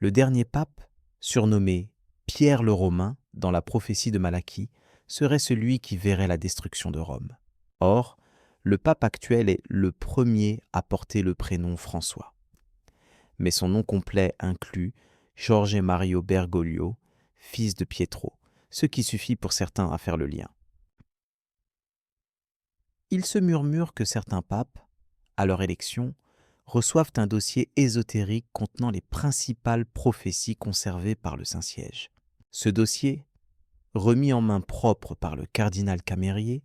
Le dernier pape, surnommé Pierre le Romain dans la prophétie de Malachie, serait celui qui verrait la destruction de Rome. Or, le pape actuel est le premier à porter le prénom François. Mais son nom complet inclut Jorge Mario Bergoglio, fils de Pietro, ce qui suffit pour certains à faire le lien. Il se murmure que certains papes, à leur élection, reçoivent un dossier ésotérique contenant les principales prophéties conservées par le Saint-Siège. Ce dossier, remis en main propre par le cardinal Camérier,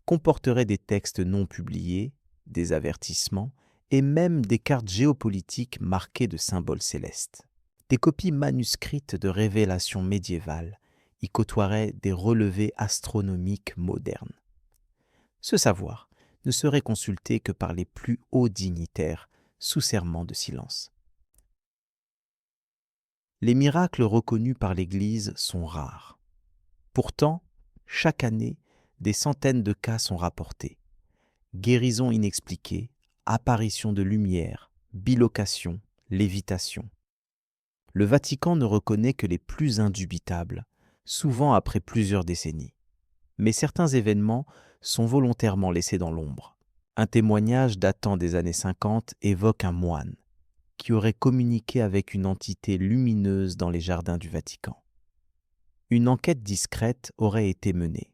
comporterait des textes non publiés, des avertissements et même des cartes géopolitiques marquées de symboles célestes. Des copies manuscrites de révélations médiévales y côtoieraient des relevés astronomiques modernes. Ce savoir ne serait consulté que par les plus hauts dignitaires sous serment de silence. Les miracles reconnus par l'Église sont rares. Pourtant, chaque année, des centaines de cas sont rapportés. Guérisons inexpliquées, apparitions de lumière, bilocation, lévitation. Le Vatican ne reconnaît que les plus indubitables, souvent après plusieurs décennies. Mais certains événements sont volontairement laissés dans l'ombre. Un témoignage datant des années 50 évoque un moine qui aurait communiqué avec une entité lumineuse dans les jardins du Vatican. Une enquête discrète aurait été menée.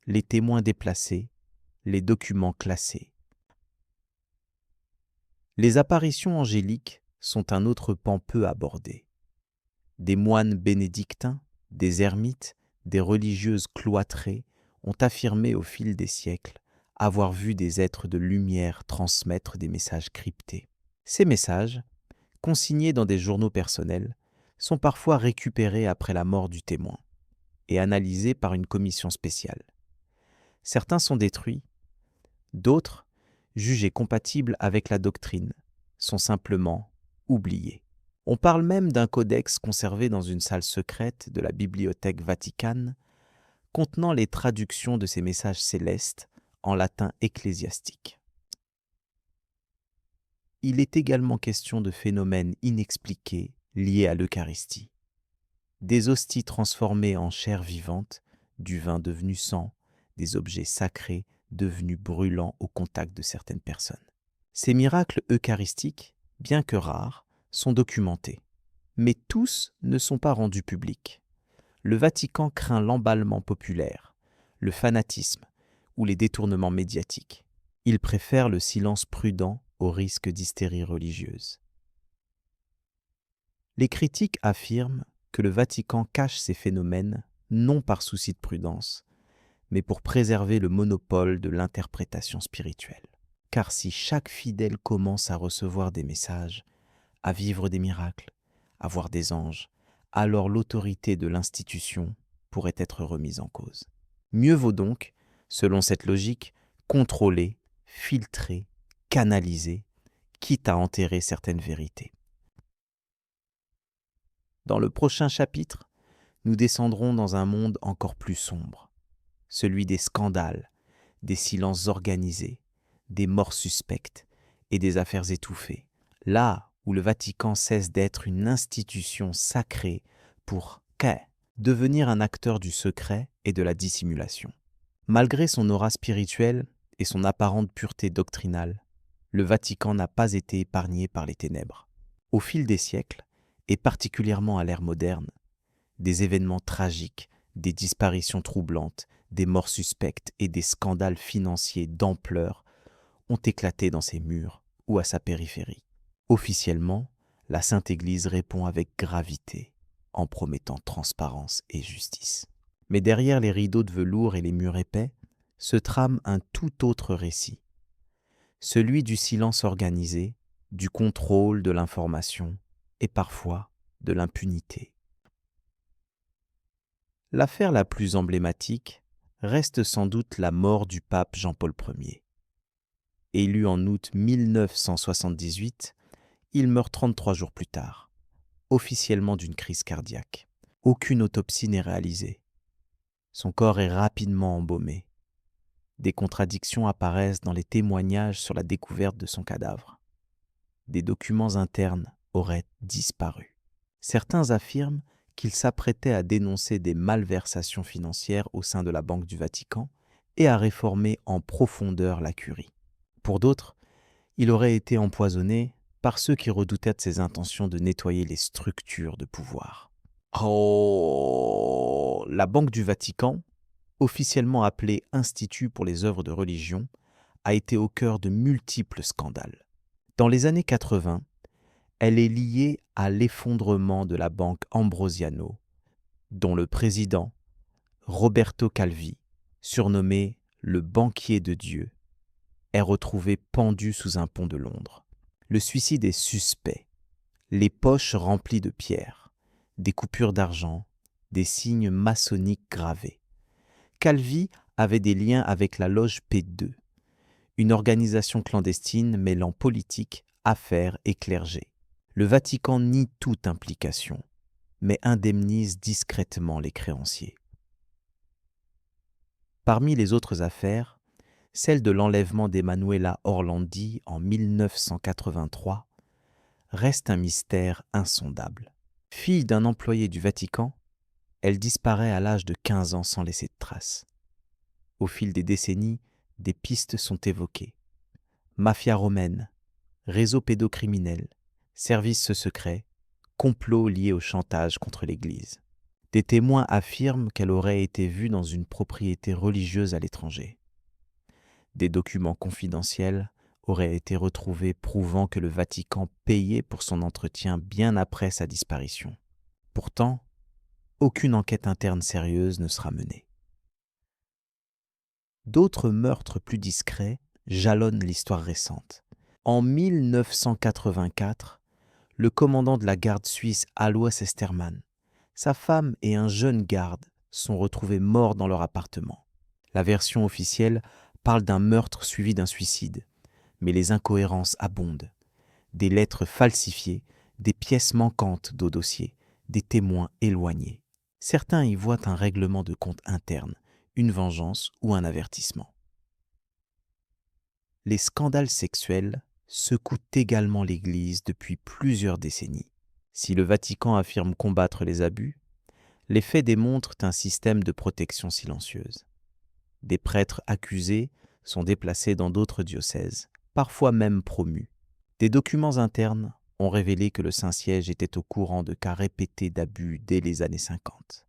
Les témoins déplacés, les documents classés. Les apparitions angéliques sont un autre pan peu abordé. Des moines bénédictins, des ermites, des religieuses cloîtrées ont affirmé au fil des siècles avoir vu des êtres de lumière transmettre des messages cryptés. Ces messages, consignés dans des journaux personnels, sont parfois récupérés après la mort du témoin et analysés par une commission spéciale. Certains sont détruits, d'autres, jugés compatibles avec la doctrine, sont simplement oubliés. On parle même d'un codex conservé dans une salle secrète de la Bibliothèque Vaticane, contenant les traductions de ces messages célestes en latin ecclésiastique. Il est également question de phénomènes inexpliqués liés à l'Eucharistie. Des hosties transformées en chair vivante, du vin devenu sang, des objets sacrés devenus brûlants au contact de certaines personnes. Ces miracles eucharistiques, bien que rares, sont documentés. Mais tous ne sont pas rendus publics. Le Vatican craint l'emballement populaire, le fanatisme ou les détournements médiatiques. Il préfère le silence prudent au risque d'hystérie religieuse. Les critiques affirment que le Vatican cache ces phénomènes non par souci de prudence, mais pour préserver le monopole de l'interprétation spirituelle. Car si chaque fidèle commence à recevoir des messages, à vivre des miracles, à voir des anges, alors l'autorité de l'institution pourrait être remise en cause. Mieux vaut donc, selon cette logique, contrôler, filtrer, canaliser, quitte à enterrer certaines vérités. Dans le prochain chapitre, nous descendrons dans un monde encore plus sombre, celui des scandales, des silences organisés, des morts suspectes et des affaires étouffées, là où le Vatican cesse d'être une institution sacrée pour devenir un acteur du secret et de la dissimulation. Malgré son aura spirituelle et son apparente pureté doctrinale, le Vatican n'a pas été épargné par les ténèbres. Au fil des siècles, et particulièrement à l'ère moderne, des événements tragiques, des disparitions troublantes, des morts suspectes et des scandales financiers d'ampleur ont éclaté dans ses murs ou à sa périphérie. Officiellement, la Sainte Église répond avec gravité en promettant transparence et justice. Mais derrière les rideaux de velours et les murs épais se trame un tout autre récit, celui du silence organisé, du contrôle de l'information et parfois de l'impunité. L'affaire la plus emblématique reste sans doute la mort du pape Jean-Paul Ier. Élu en août 1978, il meurt 33 jours plus tard, officiellement d'une crise cardiaque. Aucune autopsie n'est réalisée. Son corps est rapidement embaumé. Des contradictions apparaissent dans les témoignages sur la découverte de son cadavre. Des documents internes auraient disparu. Certains affirment qu'il s'apprêtait à dénoncer des malversations financières au sein de la Banque du Vatican et à réformer en profondeur la curie. Pour d'autres, il aurait été empoisonné par ceux qui redoutaient de ses intentions de nettoyer les structures de pouvoir. Oh, la Banque du Vatican, officiellement appelée Institut pour les œuvres de religion, a été au cœur de multiples scandales. Dans les années 80, elle est liée à l'effondrement de la banque Ambrosiano, dont le président, Roberto Calvi, surnommé le banquier de Dieu, est retrouvé pendu sous un pont de Londres. Le suicide est suspect, les poches remplies de pierres, des coupures d'argent, des signes maçonniques gravés. Calvi avait des liens avec la loge P2, une organisation clandestine mêlant politique, affaires et clergé. Le Vatican nie toute implication, mais indemnise discrètement les créanciers. Parmi les autres affaires, celle de l'enlèvement d'Emanuela Orlandi en 1983 reste un mystère insondable. Fille d'un employé du Vatican, elle disparaît à l'âge de 15 ans sans laisser de traces. Au fil des décennies, des pistes sont évoquées. Mafia romaine, réseau pédocriminel, services secrets, complot lié au chantage contre l'Église. Des témoins affirment qu'elle aurait été vue dans une propriété religieuse à l'étranger. Des documents confidentiels auraient été retrouvés prouvant que le Vatican payait pour son entretien bien après sa disparition. Pourtant, aucune enquête interne sérieuse ne sera menée. D'autres meurtres plus discrets jalonnent l'histoire récente. En 1984, le commandant de la garde suisse Alois Estermann, sa femme et un jeune garde sont retrouvés morts dans leur appartement. La version officielle parle d'un meurtre suivi d'un suicide, mais les incohérences abondent. Des lettres falsifiées, des pièces manquantes au dossier, des témoins éloignés. Certains y voient un règlement de compte interne, une vengeance ou un avertissement. Les scandales sexuels secouent également l'Église depuis plusieurs décennies. Si le Vatican affirme combattre les abus, les faits démontrent un système de protection silencieuse. Des prêtres accusés sont déplacés dans d'autres diocèses, parfois même promus. Des documents internes ont révélé que le Saint-Siège était au courant de cas répétés d'abus dès les années 50.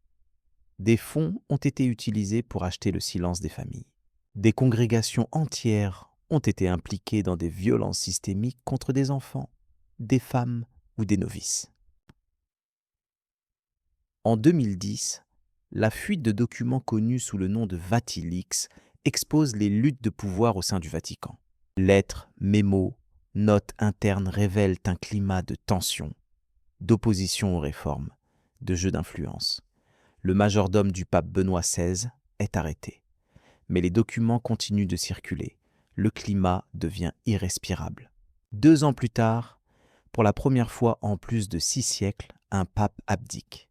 Des fonds ont été utilisés pour acheter le silence des familles. Des congrégations entières ont été impliquées dans des violences systémiques contre des enfants, des femmes ou des novices. En 2010, la fuite de documents connus sous le nom de Vatileaks expose les luttes de pouvoir au sein du Vatican. Lettres, mémos, notes internes révèlent un climat de tension, d'opposition aux réformes, de jeu d'influence. Le majordome du pape Benoît XVI est arrêté. Mais les documents continuent de circuler. Le climat devient irrespirable. 2 ans plus tard, pour la première fois en plus de 6 siècles, un pape abdique.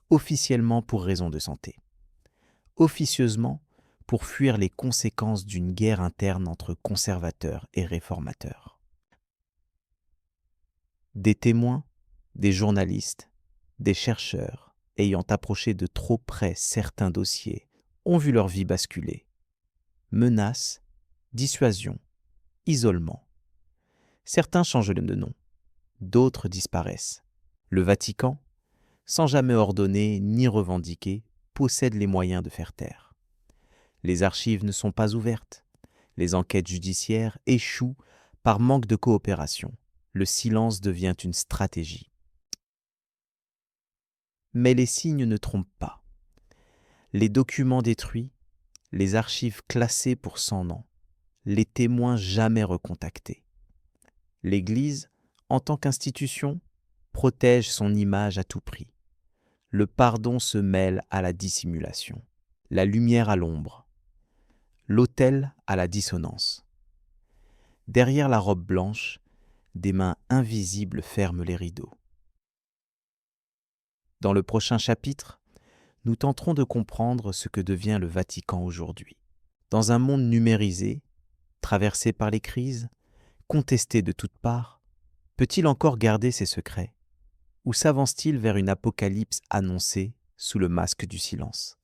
Officiellement pour raison de santé. Officieusement pour fuir les conséquences d'une guerre interne entre conservateurs et réformateurs. Des témoins, des journalistes, des chercheurs ayant approché de trop près certains dossiers ont vu leur vie basculer. Menaces, dissuasion, isolement. Certains changent de nom, d'autres disparaissent. Le Vatican, sans jamais ordonner ni revendiquer, possède les moyens de faire taire. Les archives ne sont pas ouvertes. Les enquêtes judiciaires échouent par manque de coopération. Le silence devient une stratégie. Mais les signes ne trompent pas. Les documents détruits, les archives classées pour 100 ans, les témoins jamais recontactés. L'Église, en tant qu'institution, protège son image à tout prix. Le pardon se mêle à la dissimulation, la lumière à l'ombre, l'autel à la dissonance. Derrière la robe blanche, des mains invisibles ferment les rideaux. Dans le prochain chapitre, nous tenterons de comprendre ce que devient le Vatican aujourd'hui. Dans un monde numérisé, traversé par les crises, contesté de toutes parts, peut-il encore garder ses secrets ? ou s'avance-t-il vers une apocalypse annoncée sous le masque du silence?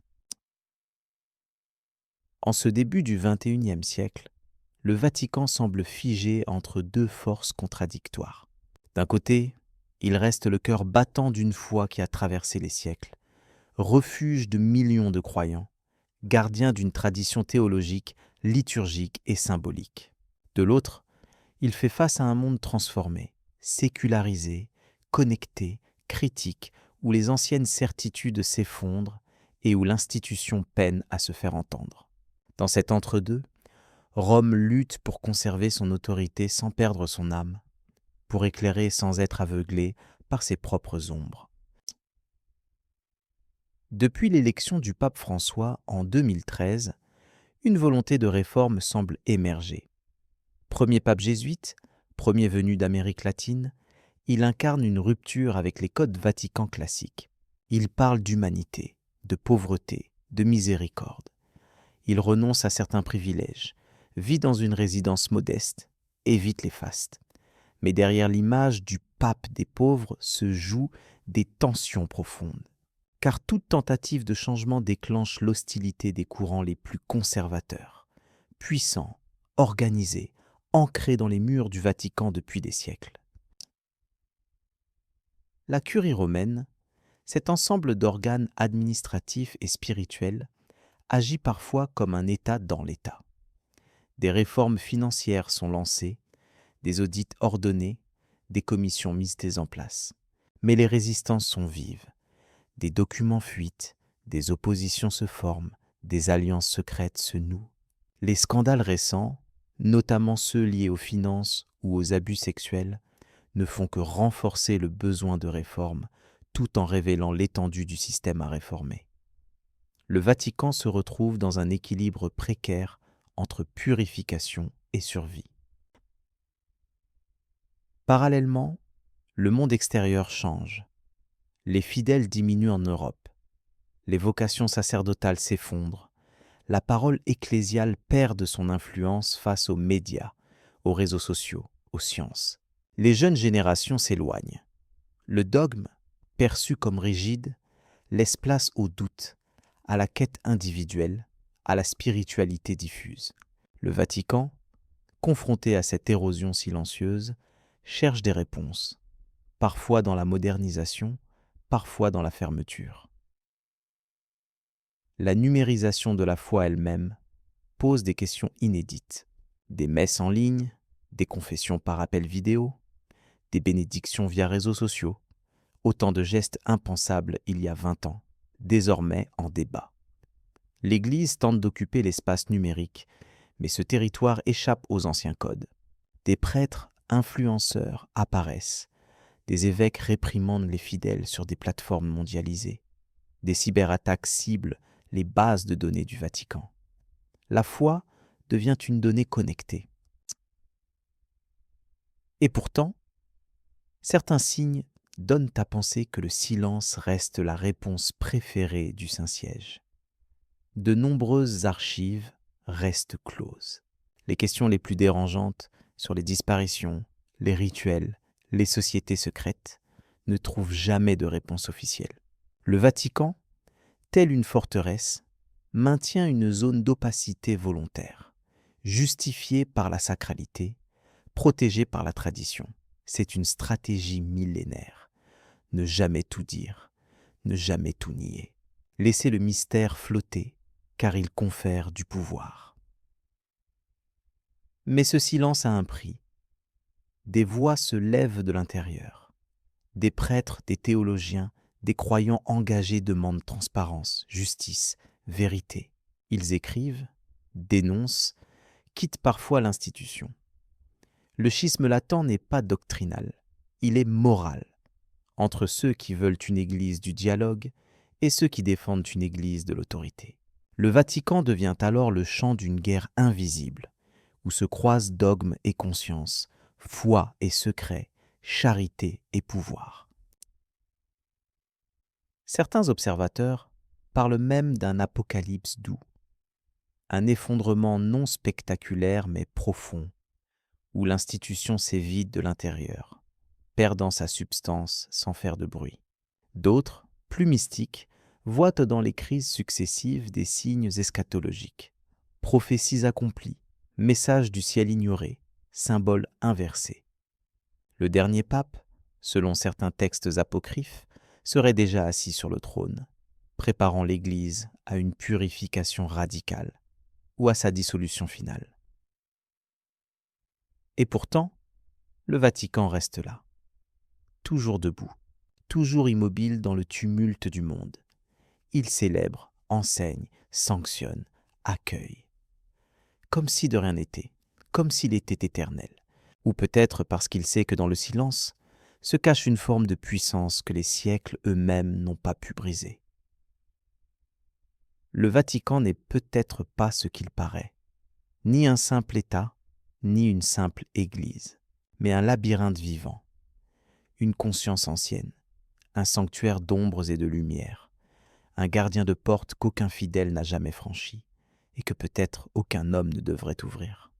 En ce début du XXIe siècle, le Vatican semble figé entre deux forces contradictoires. D'un côté, il reste le cœur battant d'une foi qui a traversé les siècles, refuge de millions de croyants, gardien d'une tradition théologique, liturgique et symbolique. De l'autre, il fait face à un monde transformé, sécularisé, connecté, critique, où les anciennes certitudes s'effondrent et où l'institution peine à se faire entendre. Dans cet entre-deux, Rome lutte pour conserver son autorité sans perdre son âme, pour éclairer sans être aveuglée par ses propres ombres. Depuis l'élection du pape François en 2013, une volonté de réforme semble émerger. Premier pape jésuite, premier venu d'Amérique latine, il incarne une rupture avec les codes vaticans classiques. Il parle d'humanité, de pauvreté, de miséricorde. Il renonce à certains privilèges, vit dans une résidence modeste, évite les fastes. Mais derrière l'image du pape des pauvres se jouent des tensions profondes. Car toute tentative de changement déclenche l'hostilité des courants les plus conservateurs, puissants, organisés, ancrés dans les murs du Vatican depuis des siècles. La curie romaine, cet ensemble d'organes administratifs et spirituels, agit parfois comme un État dans l'État. Des réformes financières sont lancées, des audits ordonnés, des commissions mises en place. Mais les résistances sont vives. Des documents fuitent, des oppositions se forment, des alliances secrètes se nouent. Les scandales récents, notamment ceux liés aux finances ou aux abus sexuels, ne font que renforcer le besoin de réforme, tout en révélant l'étendue du système à réformer. Le Vatican se retrouve dans un équilibre précaire entre purification et survie. Parallèlement, le monde extérieur change. Les fidèles diminuent en Europe. Les vocations sacerdotales s'effondrent. La parole ecclésiale perd de son influence face aux médias, aux réseaux sociaux, aux sciences. Les jeunes générations s'éloignent. Le dogme, perçu comme rigide, laisse place au doute, à la quête individuelle, à la spiritualité diffuse. Le Vatican, confronté à cette érosion silencieuse, cherche des réponses, parfois dans la modernisation, parfois dans la fermeture. La numérisation de la foi elle-même pose des questions inédites. Des messes en ligne, des confessions par appel vidéo, des bénédictions via réseaux sociaux, autant de gestes impensables il y a 20 ans, désormais en débat. L'Église tente d'occuper l'espace numérique, mais ce territoire échappe aux anciens codes. Des prêtres influenceurs apparaissent, des évêques réprimandent les fidèles sur des plateformes mondialisées, des cyberattaques ciblent les bases de données du Vatican. La foi devient une donnée connectée. Et pourtant, certains signes donnent à penser que le silence reste la réponse préférée du Saint-Siège. De nombreuses archives restent closes. Les questions les plus dérangeantes sur les disparitions, les rituels, les sociétés secrètes ne trouvent jamais de réponse officielle. Le Vatican, telle une forteresse, maintient une zone d'opacité volontaire, justifiée par la sacralité, protégée par la tradition. C'est une stratégie millénaire. Ne jamais tout dire, ne jamais tout nier. Laisser le mystère flotter, car il confère du pouvoir. Mais ce silence a un prix. Des voix se lèvent de l'intérieur. Des prêtres, des théologiens, des croyants engagés demandent transparence, justice, vérité. Ils écrivent, dénoncent, quittent parfois l'institution. Le schisme latent n'est pas doctrinal, il est moral, entre ceux qui veulent une église du dialogue et ceux qui défendent une église de l'autorité. Le Vatican devient alors le champ d'une guerre invisible, où se croisent dogme et conscience, foi et secret, charité et pouvoir. Certains observateurs parlent même d'un apocalypse doux, un effondrement non spectaculaire mais profond, où l'institution s'évide de l'intérieur, perdant sa substance sans faire de bruit. D'autres, plus mystiques, voient dans les crises successives des signes eschatologiques, prophéties accomplies, messages du ciel ignorés, symboles inversés. Le dernier pape, selon certains textes apocryphes, serait déjà assis sur le trône, préparant l'Église à une purification radicale ou à sa dissolution finale. Et pourtant, le Vatican reste là, toujours debout, toujours immobile dans le tumulte du monde. Il célèbre, enseigne, sanctionne, accueille. Comme si de rien n'était, comme s'il était éternel. Ou peut-être parce qu'il sait que dans le silence se cache une forme de puissance que les siècles eux-mêmes n'ont pas pu briser. Le Vatican n'est peut-être pas ce qu'il paraît, ni un simple État, ni une simple Église, mais un labyrinthe vivant, une conscience ancienne, un sanctuaire d'ombres et de lumière, un gardien de porte qu'aucun fidèle n'a jamais franchi et que peut-être aucun homme ne devrait ouvrir.